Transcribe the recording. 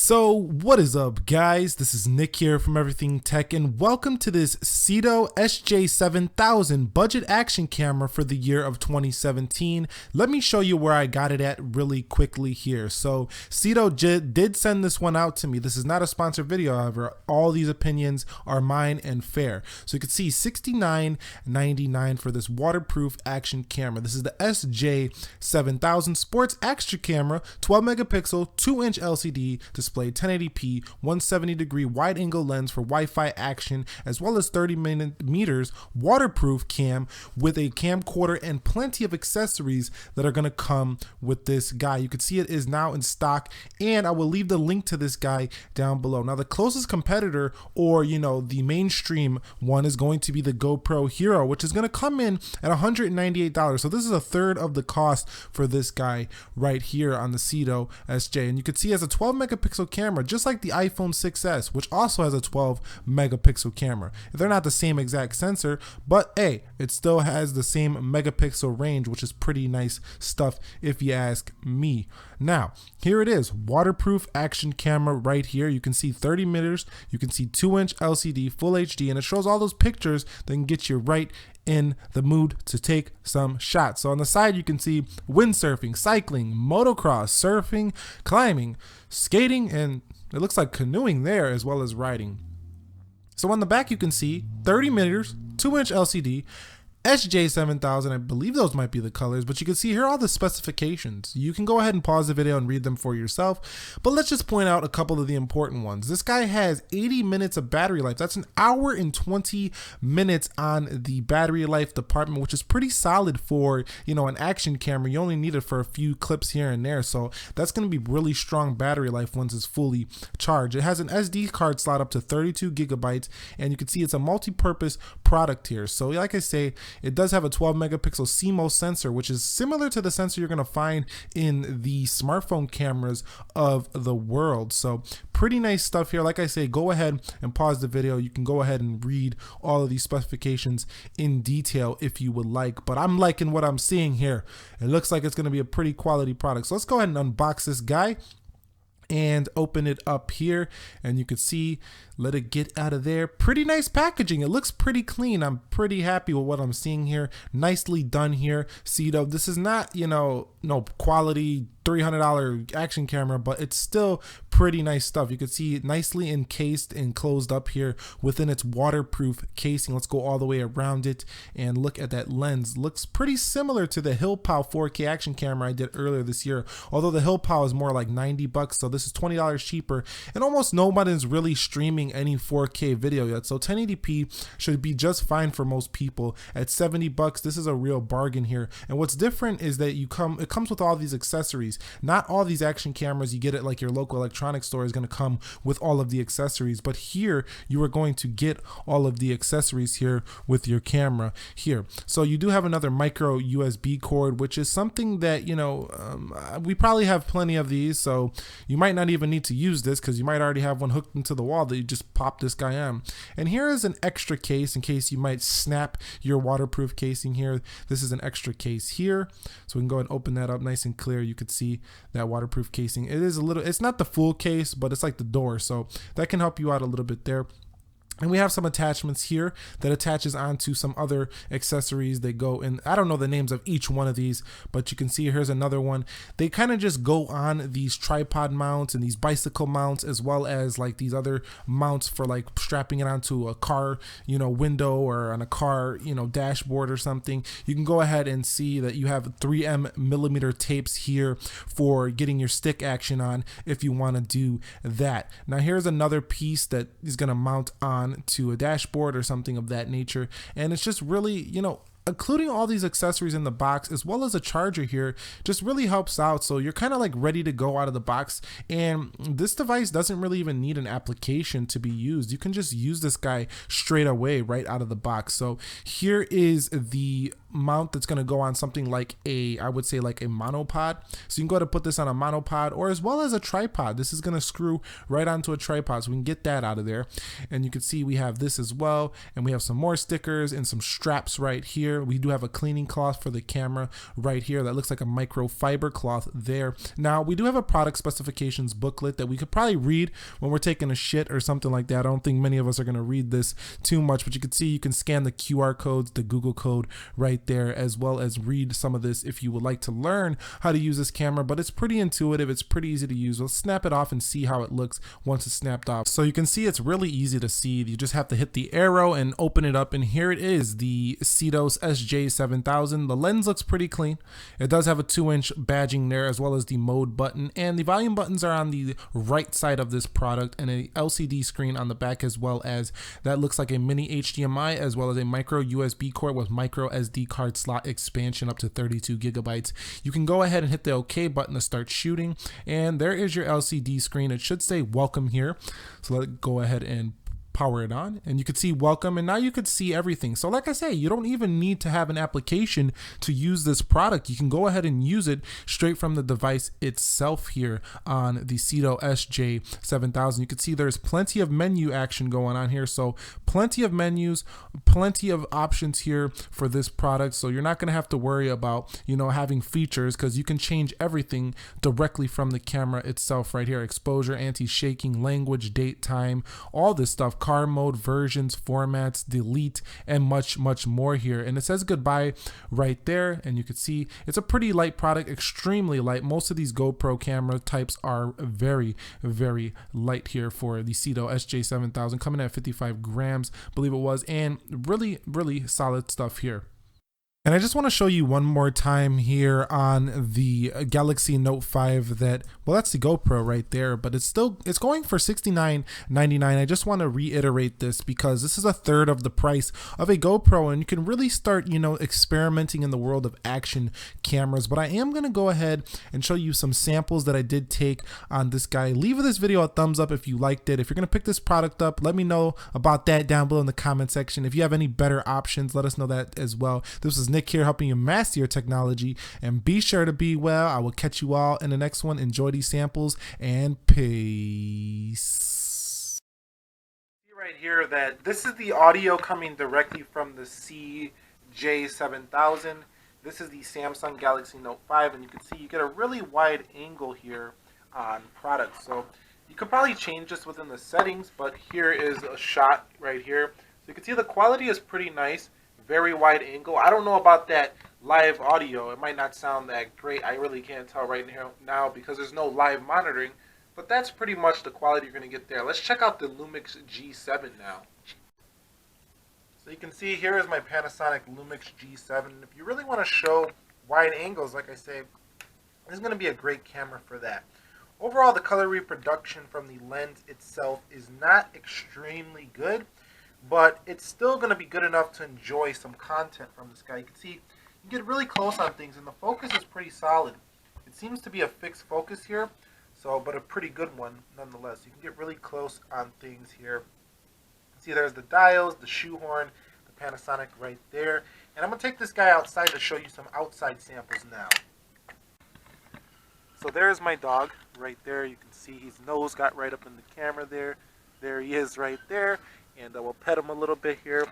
So what is up, guys? This is Nick here from Everything Tech, and welcome to this Cedo SJ7000 budget action camera for the year of 2017. Let me show you where I got it at really quickly here. So Cedo did send this one out to me. This is not a sponsored video, however. All these opinions are mine and fair. So you can see $69.99 for this waterproof action camera. This is the SJ7000 sports extra camera, 12 megapixel, 2-inch LCD display, 1080p, 170-degree wide-angle lens for Wi-Fi action, as well as 30 meters waterproof cam with a camcorder and plenty of accessories that are going to come with this guy. You can see it is now in stock, and I will leave the link to this guy down below. Now, the closest competitor, or the mainstream one, is going to be the GoPro Hero, which is going to come in at $198. So this is a third of the cost for this guy right here on the Cedo SJ, and you can see it has a 12 megapixel camera, just like the iPhone 6s, which also has a 12 megapixel camera. They're not the same exact sensor, but hey, it still has the same megapixel range, which is pretty nice stuff if you ask me. Now, here it is, waterproof action camera right here. You can see 30 meters, you can see 2-inch LCD, full HD, and it shows all those pictures that can get you right in the mood to take some shots. So on the side, you can see windsurfing, cycling, motocross, surfing, climbing, skating, and it looks like canoeing there, as well as riding. So on the back, you can see 30 meters, 2-inch LCD, SJ7000, I believe those might be the colors, but you can see here all the specifications. You can go ahead and pause the video and read them for yourself, but let's just point out a couple of the important ones. This guy has 80 minutes of battery life. That's an hour and 20 minutes on the battery life department, which is pretty solid for, an action camera. You only need it for a few clips here and there, so that's going to be really strong battery life once it's fully charged. It has an SD card slot up to 32 gigabytes, and you can see it's a multi-purpose product here. So like I say, it does have a 12 megapixel CMOS sensor, which is similar to the sensor you're going to find in the smartphone cameras of the world. So pretty nice stuff here. Like I say, go ahead and pause the video. You can go ahead and read all of these specifications in detail if you would like, but I'm liking what I'm seeing here. It looks like it's going to be a pretty quality product. So let's go ahead and unbox this guy and open it up here, and you can see, let it get out of there. Pretty nice packaging. It looks pretty clean. I'm pretty happy with what I'm seeing here. Nicely done here. Cedo, this is not, no quality $300 action camera, but it's still pretty nice stuff. You can see it nicely encased and closed up here within its waterproof casing. Let's go all the way around it and look at that lens. Looks pretty similar to the Hillpow 4K action camera I did earlier this year, although the Hillpow is more like 90 bucks, so this is $20 cheaper, and almost nobody's really streaming any 4K video yet, so 1080p should be just fine for most people. At 70 bucks, this is a real bargain here. And what's different is that it comes with all these accessories. Not all these action cameras you get at like your local electronics store is going to come with all of the accessories, but here you are going to get all of the accessories here with your camera here. So you do have another micro USB cord, which is something that we probably have plenty of these, so you might not even need to use this because you might already have one hooked into the wall that you just pop this guy on. And here is an extra case in case you might snap your waterproof casing here. This is an extra case here, so we can go and open that up nice and clear. You could see that waterproof casing. It's not the full case, but it's like the door, so that can help you out a little bit there. And we have some attachments here that attaches onto some other accessories. They go in, I don't know the names of each one of these, but you can see here's another one. They kind of just go on these tripod mounts and these bicycle mounts, as well as like these other mounts for like strapping it onto a car, window, or on a car, dashboard or something. You can go ahead and see that you have 3mm tapes here for getting your stick action on if you want to do that. Now here's another piece that is going to mount on to a dashboard or something of that nature, and it's just really, including all these accessories in the box, as well as a charger here, just really helps out. So you're kind of like ready to go out of the box, and this device doesn't really even need an application to be used. You can just use this guy straight away right out of the box. So here is the mount that's going to go on something like I would say like a monopod. So you can go ahead and put this on a monopod, or as well as a tripod. This is going to screw right onto a tripod, so we can get that out of there. And you can see we have this as well, and we have some more stickers and some straps right here. We do have a cleaning cloth for the camera right here that looks like a microfiber cloth there. Now we do have a product specifications booklet that we could probably read when we're taking a shit or something like that. I don't think many of us are going to read this too much, but you can see you can scan the QR codes, the Google code right there, as well as read some of this if you would like to learn how to use this camera. But it's pretty intuitive, it's pretty easy to use. Let's snap it off and see how it looks once it's snapped off. So you can see it's really easy to see. You just have to hit the arrow and open it up, and here it is, the Cedos SJ7000. The lens looks pretty clean. It does have a 2-inch badging there, as well as the mode button, and the volume buttons are on the right side of this product, and a LCD screen on the back, as well as that looks like a mini HDMI, as well as a micro USB port with micro SD card slot expansion up to 32 gigabytes. You can go ahead and hit the OK button to start shooting, and there is your LCD screen. It should say welcome here, so let's go ahead and power it on, and you could see welcome, and now you could see everything. So like I say, you don't even need to have an application to use this product. You can go ahead and use it straight from the device itself here on the Cedo SJ7000. You can see there's plenty of menu action going on here, so plenty of menus, plenty of options here for this product. So you're not going to have to worry about, you know, having features, because you can change everything directly from the camera itself right here. Exposure, anti-shaking, language, date, time, all this stuff, car mode, versions, formats, delete, and much more here. And it says goodbye right there, and you can see it's a pretty light product, extremely light. Most of these GoPro camera types are very light here for the Cedo SJ7000, coming at 55 grams, I believe it was, and really solid stuff here. And I just want to show you one more time here on the Galaxy Note 5 that, well, that's the GoPro right there, but it's going for $69.99. I just want to reiterate this because this is a third of the price of a GoPro, and you can really start, you know, experimenting in the world of action cameras. But I am going to go ahead and show you some samples that I did take on this guy. Leave this video a thumbs up if you liked it. If you're going to pick this product up, let me know about that down below in the comment section. If you have any better options, let us know that as well. This is Nick here, helping you master your technology, and be sure to be well. I will catch you all in the next one. Enjoy these samples, and peace. Right here that this is the audio coming directly from the SJ7000. This is the Samsung Galaxy Note 5, and you can see you get a really wide angle here on products. So you could probably change this within the settings, but here is a shot right here. So you can see the quality is pretty nice. Very wide angle. I don't know about that live audio. It might not sound that great. I really can't tell right now because there's no live monitoring, but that's pretty much the quality you're going to get there. Let's check out the Lumix G7 now. So you can see here is my Panasonic Lumix G7. If you really want to show wide angles, like I say, this is going to be a great camera for that. Overall, the color reproduction from the lens itself is not extremely good, but it's still going to be good enough to enjoy some content from this guy. You can see you can get really close on things, and the focus is pretty solid. It seems to be a fixed focus here, but a pretty good one nonetheless. You can get really close on things here. See, there's the dials, the shoehorn, the Panasonic right there. And I'm going to take this guy outside to show you some outside samples now. So there's my dog right there. You can see his nose got right up in the camera there. There he is right there. And we'll pet him a little bit here.